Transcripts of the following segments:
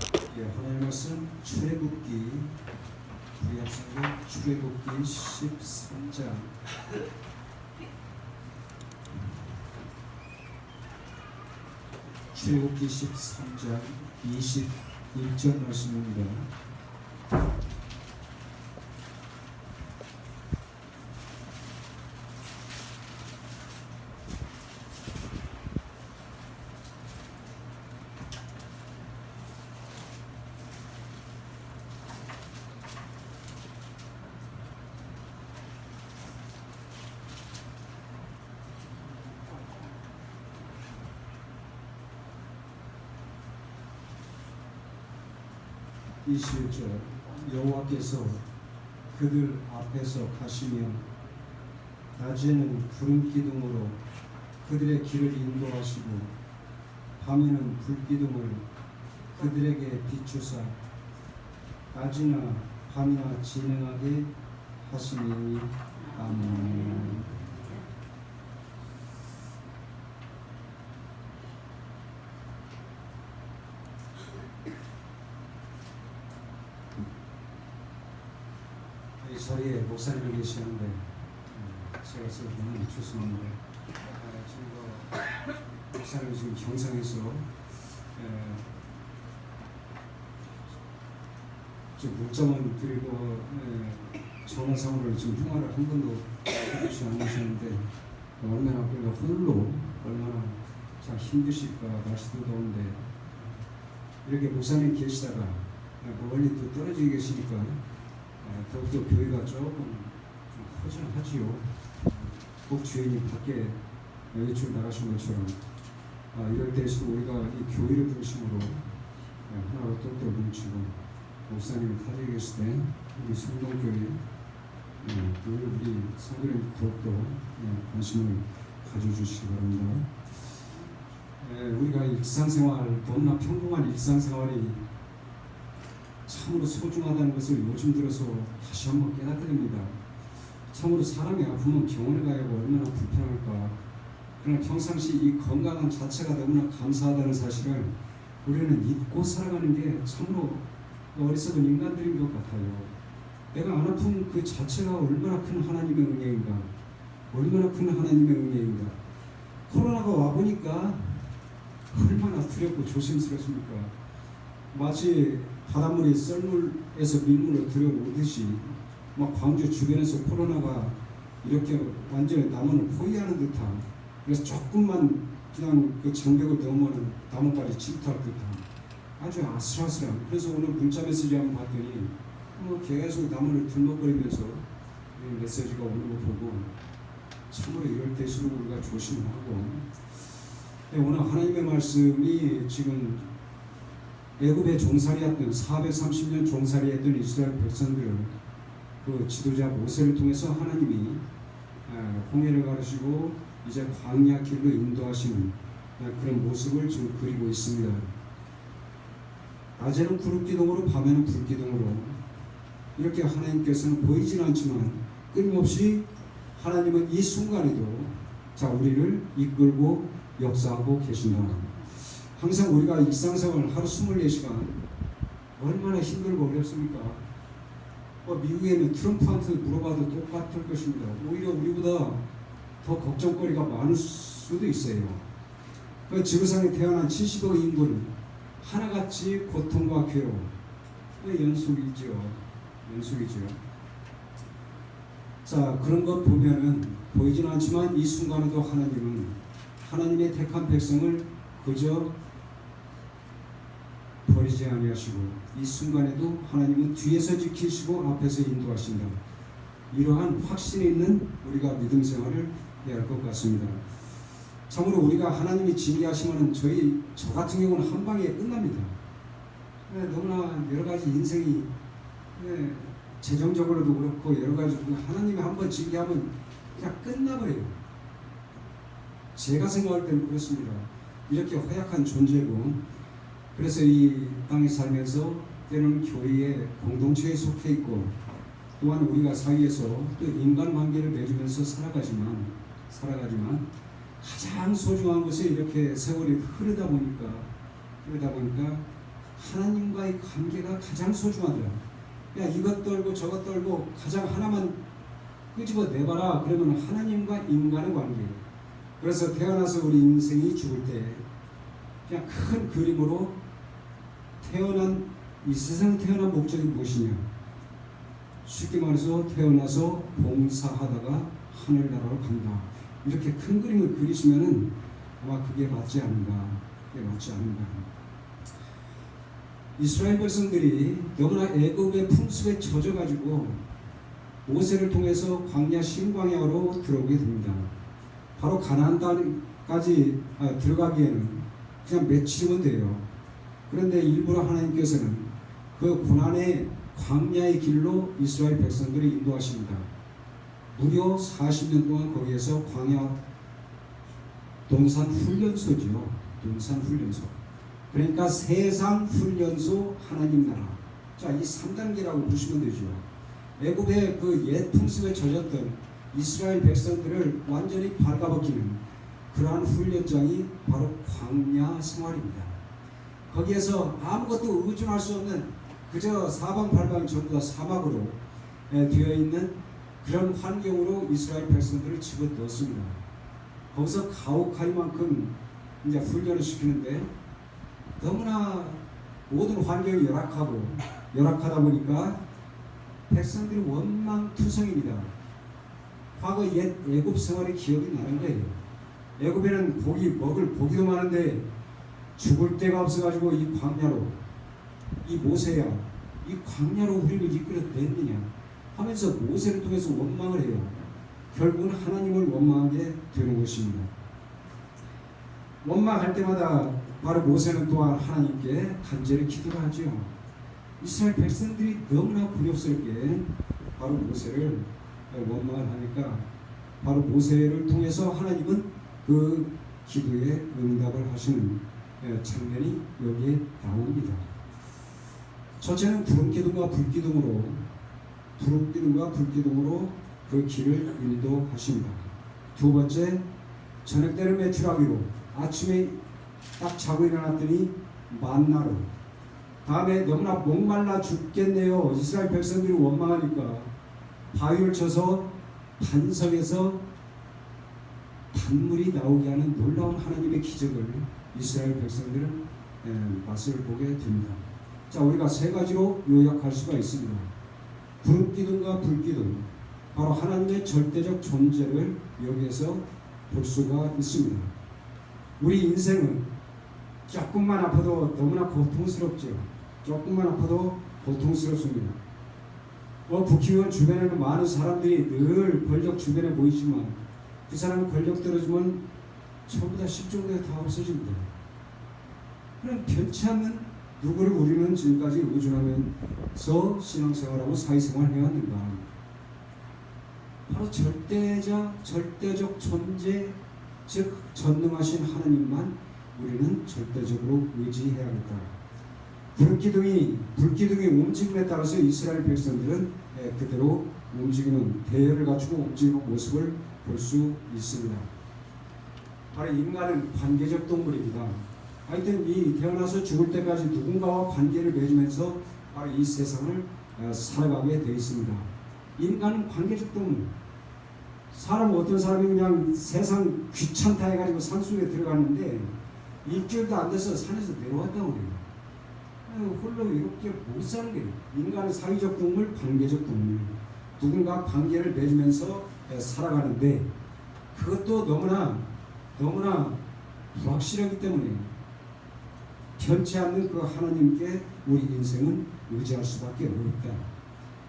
하나님 말씀 출애굽기 구약성경 출애굽기 13장 출애굽기 13장 21절 말씀입니다. 이 21절 여호와께서 그들 앞에서 가시며 낮에는 구름 기둥으로 그들의 길을 인도하시고 밤에는 불 기둥을 그들에게 비추사 낮이나 밤이나 진행하게 하시니 아멘. 이 자리에 목사님이 계시는데 제가 쓰기는 죄송합니다. 저희가 목사님 지금 경상에서 좀 문자만 드리고 전화상으로 지금 통화를 한 번도 해주지 않으셨는데 얼마나 그가 홀로 얼마나 참 힘드실까. 날씨도 더운데 이렇게 목사님 계시다가 멀리 또 떨어져 계시니까 더욱더 교회가 조금 좀 허전하지요. 꼭 주인이 밖에 외출 나가신 것처럼 이럴 때일수록 우리가 이 교회를 중심으로 하나로 똑똑 뭉치고 목사님이 타지에 계실 때 우리 성동교회 우리 성도님 더욱더 관심을 가져주시기 바랍니다. 우리가 일상생활, 너무나 평범한 일상생활이 참으로 소중하다는 것을 요즘 들어서 다시 한번 깨닫게 됩니다. 참으로 사람이 아프면 병원에 가야 하고 얼마나 불편할까. 그러나 평상시 이 건강한 자체가 너무나 감사하다는 사실을 우리는 잊고 살아가는 게 참으로 어리석은 인간들인 것 같아요. 내가 안 아픈 그 자체가 얼마나 큰 하나님의 은혜인가. 얼마나 큰 하나님의 은혜인가. 코로나가 와보니까 얼마나 두렵고 조심스럽습니까. 마치 바닷물이 썰물에서 민물로 들여오듯이 막 광주 주변에서 코로나가 이렇게 완전히 남원을 포위하는 듯한, 그래서 조금만 그냥 그 장벽을 넘으면 나뭇가지 침투할 듯한 아주 아슬아슬한. 그래서 오늘 문자 메시지 한번 봤더니 계속 나무를 들먹거리면서 메시지가 오는 거 보고 참으로 이럴 때일수록 우리가 조심하고. 오늘 하나님의 말씀이 지금 애굽의 종살이였던 430년 종살이했던 이스라엘 백성들을 그 지도자 모세를 통해서 하나님이 홍해를 가르시고 이제 광야 길로 인도하시는 그런 모습을 지금 그리고 있습니다. 낮에는 구름기둥으로 밤에는 불기둥으로 이렇게 하나님께서는 보이진 않지만 끊임없이 하나님은 이 순간에도 우리를 이끌고 역사하고 계신다. 항상 우리가 일상생활 하루 24시간 얼마나 힘들고 어렵습니까? 미국에는 트럼프한테 물어봐도 똑같을 것입니다. 오히려 우리보다 더 걱정거리가 많을 수도 있어요. 지구상에 태어난 70억 인구는 하나같이 고통과 괴로움, 연속이죠. 그런 것 보면은 보이진 않지만 이 순간에도 하나님은 하나님의 택한 백성을 그저 버리지 아니하시고 이 순간에도 하나님은 뒤에서 지키시고 앞에서 인도하신다. 이러한 확신이 있는 우리가 믿음 생활을 해야 할 것 같습니다. 참으로 우리가 하나님이 징계하시면 저 같은 경우는 한 방에 끝납니다. 너무나 여러 가지 인생이 재정적으로도 그렇고 여러 가지 하나님이 한번 징계하면 그냥 끝나버려요. 제가 생각할 때는 그렇습니다. 이렇게 허약한 존재고, 그래서 이 땅에 살면서 때로는 교회의 공동체에 속해 있고 또한 우리가 사회에서 또 인간관계를 맺으면서 살아가지만 가장 소중한 것이 이렇게 세월이 흐르다 보니까 하나님과의 관계가 가장 소중하다. 야, 이것 떨고 저것 떨고 가장 하나만 끄집어 내봐라. 그러면 하나님과 인간의 관계. 그래서 태어나서 우리 인생이 죽을 때 그냥 큰 그림으로 이 세상 태어난 목적이 무엇이냐? 쉽게 말해서 태어나서 봉사하다가 하늘나라로 간다. 이렇게 큰 그림을 그리시면은 아마 그게 맞지 않은가. 이스라엘 백성들이 너무나 애굽의 풍습에 젖어가지고 모세를 통해서 광야 신광야로 들어오게 됩니다. 바로 가나안 땅까지 들어가기에는 그냥 며칠이면 돼요. 그런데 일부러 하나님께서는 그 고난의 광야의 길로 이스라엘 백성들을 인도하십니다. 무려 40년 동안 거기에서 광야 동산 훈련소죠. 그러니까 세상 훈련소 하나님 나라. 자, 이 3단계라고 보시면 되죠. 애굽의 그 옛 풍습에 젖었던 이스라엘 백성들을 완전히 발가벗기는 그러한 훈련장이 바로 광야 생활입니다. 거기에서 아무것도 의존할 수 없는 그저 사방팔방이 전부 다 사막으로 되어 있는 그런 환경으로 이스라엘 백성들을 집어넣었습니다. 거기서 가혹하리만큼 이제 훈련을 시키는데 너무나 모든 환경이 열악하다 보니까 백성들이 원망투성입니다. 과거 옛 애굽 생활의 기억이 나는 거예요. 애굽에는 먹을 고기도 많은데 죽을 데가 없어가지고 이 광야로, 이 모세야, 이 광야로 우리를 이끌어냈느냐 하면서 모세를 통해서 원망을 해요. 결국은 하나님을 원망하게 되는 것입니다. 원망할 때마다 바로 모세는 또한 하나님께 간절히 기도를 하죠. 이스라엘 백성들이 너무나 굴욕스럽게 바로 모세를 원망을 하니까 바로 모세를 통해서 하나님은 그 기도에 응답을 하시는 장면이 여기에 나옵니다. 첫째는 구름기둥과 불기둥으로 그 길을 인도하십니다. 두 번째, 저녁 때를 매출하기로, 아침에 딱 자고 일어났더니 만나로, 다음에 너무나 목말라 죽겠네요. 이스라엘 백성들이 원망하니까 바위를 쳐서 반석에서 단물이 나오게 하는 놀라운 하나님의 기적을 이스라엘 백성들은 맛을 보게 됩니다. 자, 우리가 세 가지로 요약할 수가 있습니다. 구름기둥과 불기둥, 바로 하나님의 절대적 존재를 여기에서 볼 수가 있습니다. 우리 인생은 조금만 아파도 너무나 고통스럽죠. 조금만 아파도 고통스럽습니다. 국회의원 주변에는 많은 사람들이 늘 권력 주변에 보이지만 그 사람 권력 떨어지면 전부 다 십종교에 다 없어집니다. 그럼 변치 않는 누구를 우리는 지금까지 의존하면서 신앙생활하고 사회생활을 해왔는가? 바로 절대적 존재, 즉 전능하신 하나님만 우리는 절대적으로 의지해야겠다. 불기둥이 움직임에 따라서 이스라엘 백성들은 그대로 움직이는, 대열을 갖추고 움직이는 모습을 볼 수 있습니다. 바로 인간은 관계적 동물입니다. 하여튼 이 태어나서 죽을 때까지 누군가와 관계를 맺으면서 바로 이 세상을 살아가게 되어 있습니다. 인간은 관계적 동물. 어떤 사람이 그냥 세상 귀찮다 해가지고 산속에 들어갔는데 일주일도 안 돼서 산에서 내려왔다고 그래요. 홀로 이렇게 못 사는 거예요. 인간은 사회적 동물, 관계적 동물. 누군가 관계를 맺으면서 살아가는데 그것도 너무나 불확실하기 때문에 변치 않는 그 하나님께 우리 인생은 의지할 수밖에 없다.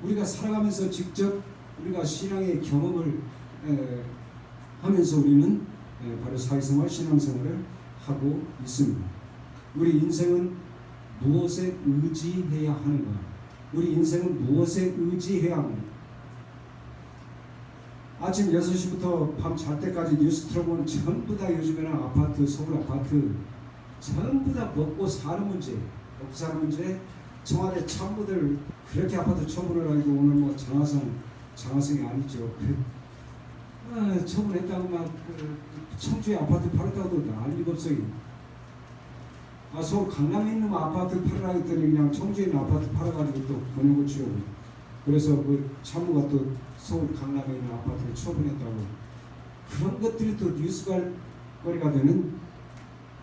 우리가 살아가면서 직접 우리가 신앙의 경험을 하면서 우리는 바로 사회생활, 신앙생활을 하고 있습니다. 우리 인생은 무엇에 의지해야 하는가? 우리 인생은 무엇에 의지해야 하는가? 아침 6시부터 밤 잘 때까지 뉴스 틀어보면 전부 다 요즘에는 아파트, 서울 아파트 전부 다 먹고 사는 문제, 먹고 사는 문제. 청와대 참모들 그렇게 아파트 처분을 하고 오늘 뭐 장화성이 아니죠. 처분했다고 막 청주에 아파트 팔았다고도 난리가 없어요. 서울 강남에 있는 아파트 팔으라 했더니 그냥 청주에 있는 아파트 팔아가지고 또 권유고 치우고, 그래서 그 참모가 또 서울 강남에 있는 아파트를 처분했다고. 그런 것들이 또 뉴스거리가 되는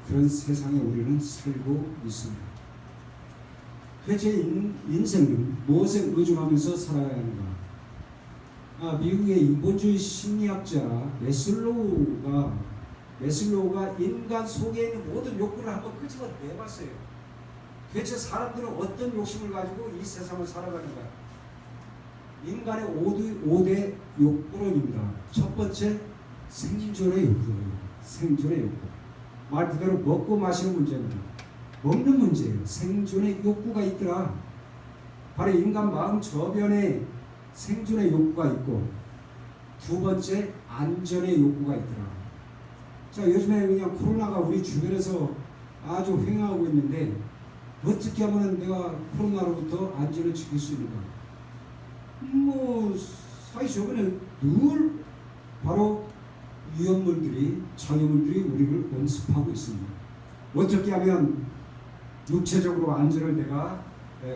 그런 세상에 우리는 살고 있습니다. 제 인생은 무엇에 의존하면서 살아야 하는가? 미국의 인본주의 심리학자 메슬로우가 인간 속에 있는 모든 욕구를 한번 끄집어 내봤어요. 도대체 사람들은 어떤 욕심을 가지고 이 세상을 살아가는가? 인간의 5대 욕구론입니다. 첫 번째, 생존의 욕구예요. 생존의 욕구. 말 그대로 먹고 마시는 문제입니다. 먹는 문제예요. 생존의 욕구가 있더라. 바로 인간 마음 저변에 생존의 욕구가 있고, 두 번째, 안전의 욕구가 있더라. 자, 요즘에 그냥 코로나가 우리 주변에서 아주 횡행하고 있는데, 어떻게 하면 내가 코로나로부터 안전을 지킬 수 있는가? 사실 저번에 늘 바로 위험물들이, 장애물들이 우리를 온습하고 있습니다. 어떻게 하면 육체적으로 안전을 내가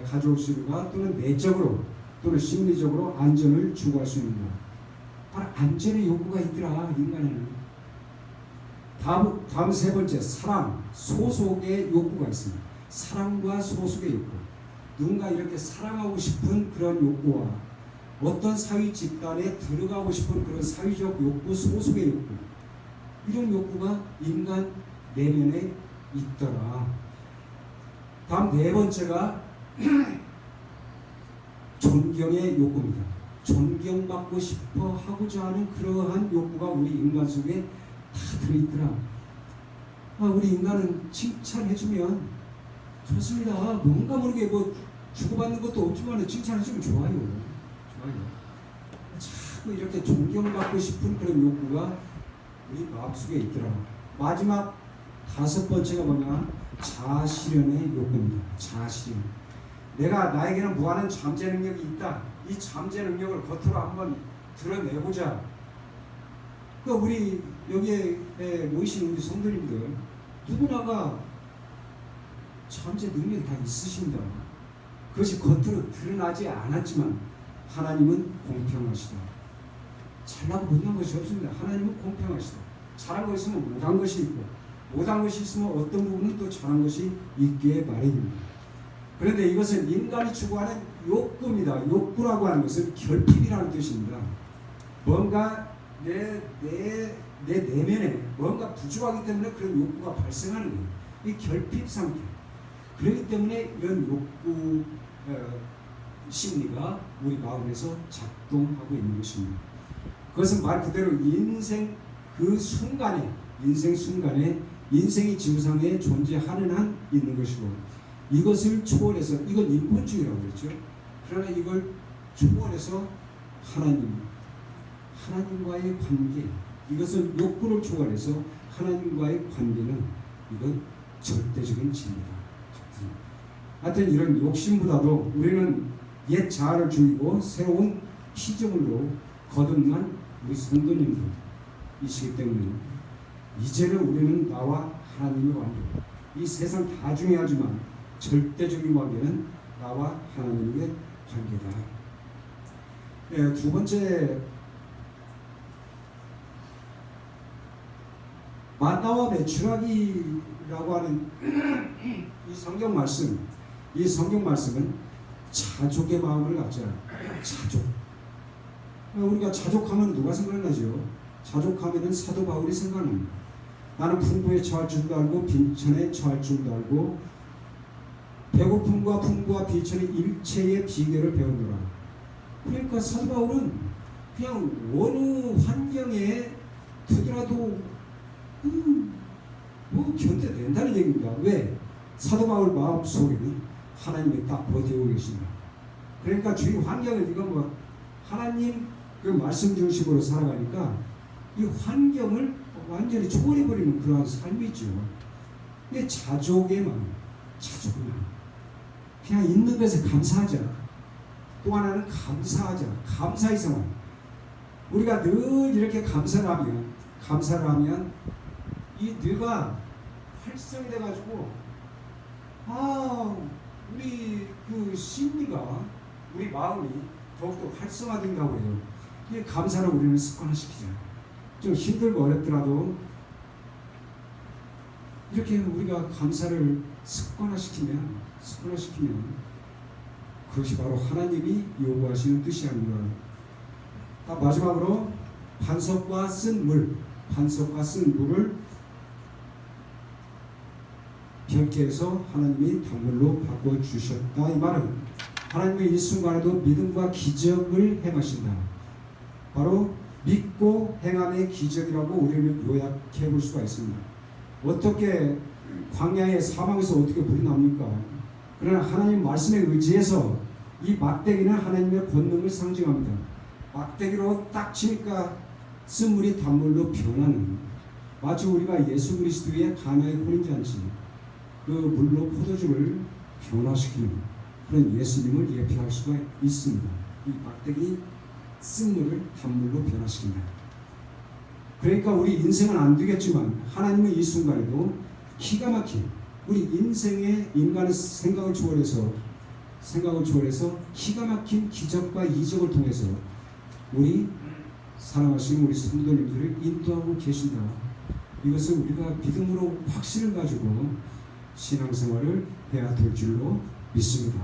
가져올 수 있는가? 또는 내적으로 또는 심리적으로 안전을 추구할 수 있는가? 바로 안전의 욕구가 있더라, 인간에는. 다음 세 번째, 사랑, 소속의 욕구가 있습니다. 사랑과 소속의 욕구. 누군가 이렇게 사랑하고 싶은 그런 욕구와 어떤 사회 집단에 들어가고 싶은 그런 사회적 욕구, 소속의 욕구, 이런 욕구가 인간 내면에 있더라. 다음 네 번째가 존경의 욕구입니다. 존경받고 싶어 하고자 하는 그러한 욕구가 우리 인간 속에 다 들어있더라. 우리 인간은 칭찬해주면 좋습니다. 뭔가 모르게 주고받는 것도 없지만 칭찬해주면 좋아요. 자꾸 이렇게 존경받고 싶은 그런 욕구가 우리 마음속에 있더라. 마지막 다섯 번째가 뭐냐? 자아실현의 욕구입니다. 자아실현. 나에게는 무한한 잠재 능력이 있다. 이 잠재 능력을 겉으로 한번 드러내보자. 우리 여기에 모이신 우리 성도님들 누구나가 잠재 능력이 다 있으십니다. 그것이 겉으로 드러나지 않았지만 하나님은 공평하시다. 잘나고 못난 것이 없습니다. 하나님은 공평하시다. 잘한 것이 있으면 못한 것이 있고, 못한 것이 있으면 어떤 부분은 또 잘한 것이 있기에 마련입니다. 그런데 이것은 인간이 추구하는 욕구입니다. 욕구라고 하는 것은 결핍이라는 뜻입니다. 뭔가 내 내면에 뭔가 부족하기 때문에 그런 욕구가 발생하는 거예요. 이 결핍 상태. 그렇기 때문에 이런 욕구 심리가 우리 마음에서 작동하고 있는 것입니다. 그것은 말 그대로 인생 순간에 인생이 지구상에 존재하는 한 있는 것이고, 이것을 초월해서, 이건 인본주의라고 그랬죠. 그러나 이걸 초월해서 하나님과의 관계, 이것은 욕구를 초월해서 하나님과의 관계는 이건 절대적인 진리다. 하여튼 이런 욕심보다도 우리는 옛 자아를 죽이고 새로운 피조물로 거듭난 우리 성도님들이시기 때문에 이제는 우리는 나와 하나님의 관계, 이 세상 다 중요하지만 절대적인 관계는 나와 하나님의 관계다. 두 번째, 만나와 매출하기라고 하는 이 성경 말씀은 자족의 마음을 갖자. 자족. 우리가 자족하면 누가 생각나죠? 자족하면은 사도 바울이 생각납니다. 나는 풍부에 처할 줄도 알고 빈천에 처할 줄도 알고 배고픔과 풍부와 비천의 일체의 비결을 배우노라. 그러니까 사도 바울은 그냥 어느 환경에 두더라도 견뎌낸다는 얘기입니다. 왜? 사도 바울 마음 속에는 하나님이 딱 버티고 계십니다. 그러니까 주위 환경은 이건 하나님 그 말씀 중심으로 살아가니까 이 환경을 완전히 초월해버리는 그러한 삶이죠. 이게 자족의 마음, 그냥 있는 것에 감사하자. 또 하나는 감사하자. 감사의 생활. 우리가 늘 이렇게 감사를 하면 이 뇌가 활성이 돼가지고 우리 그 심리가, 우리 마음이 더욱더 활성화된다고 해요. 이게 감사를 우리는 습관화시키자. 좀 힘들고 어렵더라도 이렇게 우리가 감사를 습관화시키면 그것이 바로 하나님이 요구하시는 뜻이 아닌가. 마지막으로 반석과 쓴 물을 별개해서 하나님이 단물로 바꿔주셨다. 이 말은 하나님의 이 순간에도 믿음과 기적을 행하신다. 바로 믿고 행함의 기적이라고 우리는 요약해 볼 수가 있습니다. 어떻게 광야의 사막에서 어떻게 불이 납니까? 그러나 하나님 말씀에 의지해서 이 막대기는 하나님의 권능을 상징합니다. 막대기로 딱 치니까 쓴 물이 단물로 변하는, 마치 우리가 예수 그리스도의 가나의 혼인잔치 그 물로 포도주를 변화시키는 그런 예수님을 예표할 수가 있습니다. 이 막대기 쓴 물을 단물로 변화시킨다. 그러니까 우리 인생은 안 되겠지만 하나님은 이 순간에도 기가 막힌, 우리 인생의 인간의 생각을 초월해서 기가 막힌 기적과 이적을 통해서 우리 사랑하시는 우리 성도님들을 인도하고 계신다. 이것을 우리가 믿음으로 확신을 가지고 신앙생활을 해야 될 줄로 믿습니다.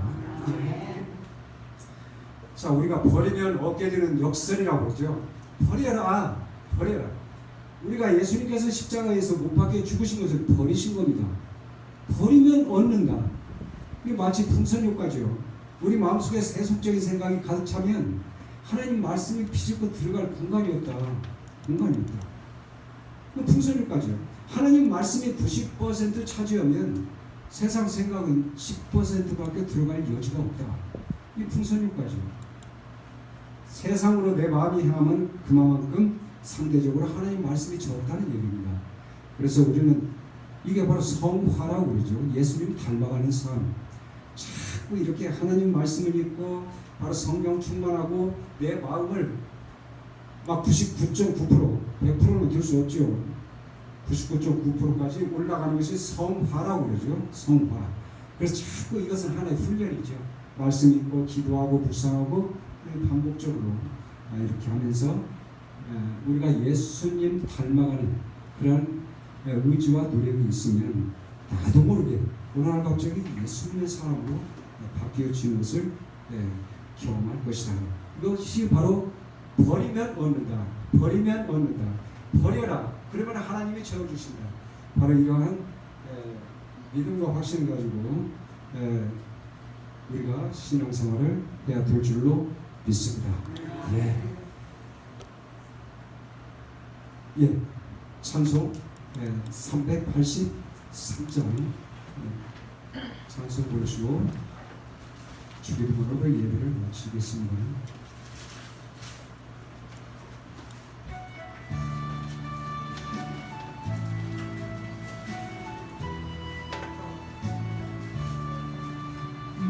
자, 우리가 버리면 얻게 되는 역설이라고 그러죠. 버려라. 우리가 예수님께서 십자가에서 못 박혀 죽으신 것을 버리신 겁니다. 버리면 얻는다. 이게 마치 풍선효과죠. 우리 마음속에 세속적인 생각이 가득 차면 하나님 말씀이 비집고 들어갈 공간이 없다. 풍선효과죠. 하나님 말씀이 90% 차지하면 세상 생각은 10%밖에 들어갈 여지가 없다. 이 풍선효과죠. 세상으로 내 마음이 향하면 그만큼 상대적으로 하나님 말씀이 적다는 얘기입니다. 그래서 우리는 이게 바로 성화라고 그러죠. 예수님 닮아가는 삶. 자꾸 이렇게 하나님 말씀을 믿고 바로 성령 충만하고 내 마음을 막 99.9% 100%는 될 수 없죠. 99.9%까지 올라가는 것이 성화라고 그러죠. 성화. 그래서 자꾸 이것은 하나의 훈련이죠. 말씀 읽고 기도하고 묵상하고 반복적으로 이렇게 하면서 우리가 예수님 닮아가는 그런 의지와 노력이 있으면 나도 모르게 어느 날 갑자기 예수님의 사람으로 바뀌어지는 것을 경험할 것이다. 이것이 바로 버리면 얻는다. 버려라. 그러면 하나님이 채워주신다. 바로 이러한 믿음과 확신을 가지고 우리가 신앙생활을 해야 될 줄로 믿습니다. 찬송 383장 찬송 보시고 주기도문으로 예배를 마치겠습니다.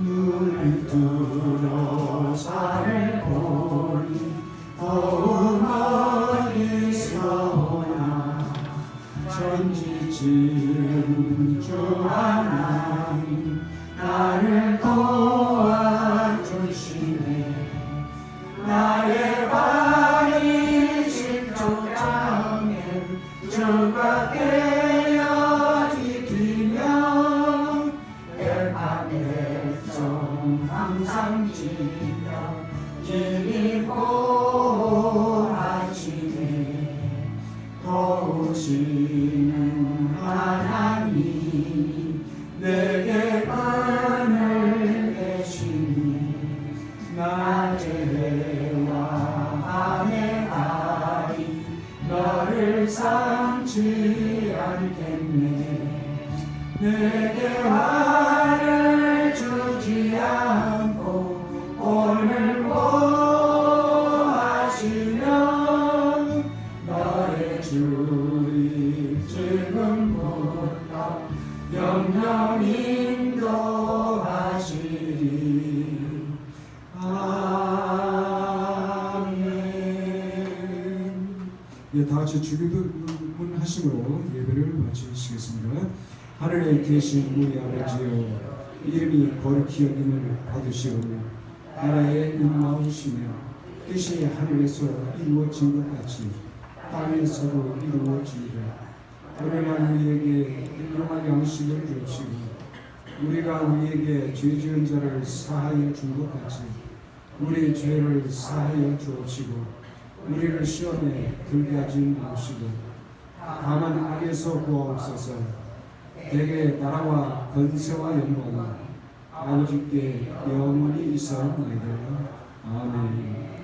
눈을 뜨러 살고 더욱 어디서 오나 천지지은 주 하나님 나를 도와주시네. 나의 발이 실족하면 주가 깨어 지키며 백합백성 항상 지켜 지키고 하시네. 도우시는 하나님 내게 은을 대시니 낮에와 밤에 아이 너를 삼지 않겠네. 내게 화를 주지 않고 오늘 보하시면 너의 주의 지금부터 영영 인도하시리. 아멘. 다 같이 주기도문 하심으로 예배를 마치시겠습니다. 하늘에 계신 우리 아버지여 이름이 거룩히 여김을 받으시오며 나라의 임마오시며 뜻이 하늘에서 이루어진 것 같이 땅에서도 이루어지리라. 오늘날 우리에게 일용할 양식을 주시고 우리가 우리에게 죄 지은 자를 사하여 준 것 같이 우리의 죄를 사하여 주옵시고 우리를 시험에 들게 하지 마시고 다만 악에서 구하옵소서. 대개 나라와 권세와 영광은 아버지께 영원히 있사옵나이다. 아멘.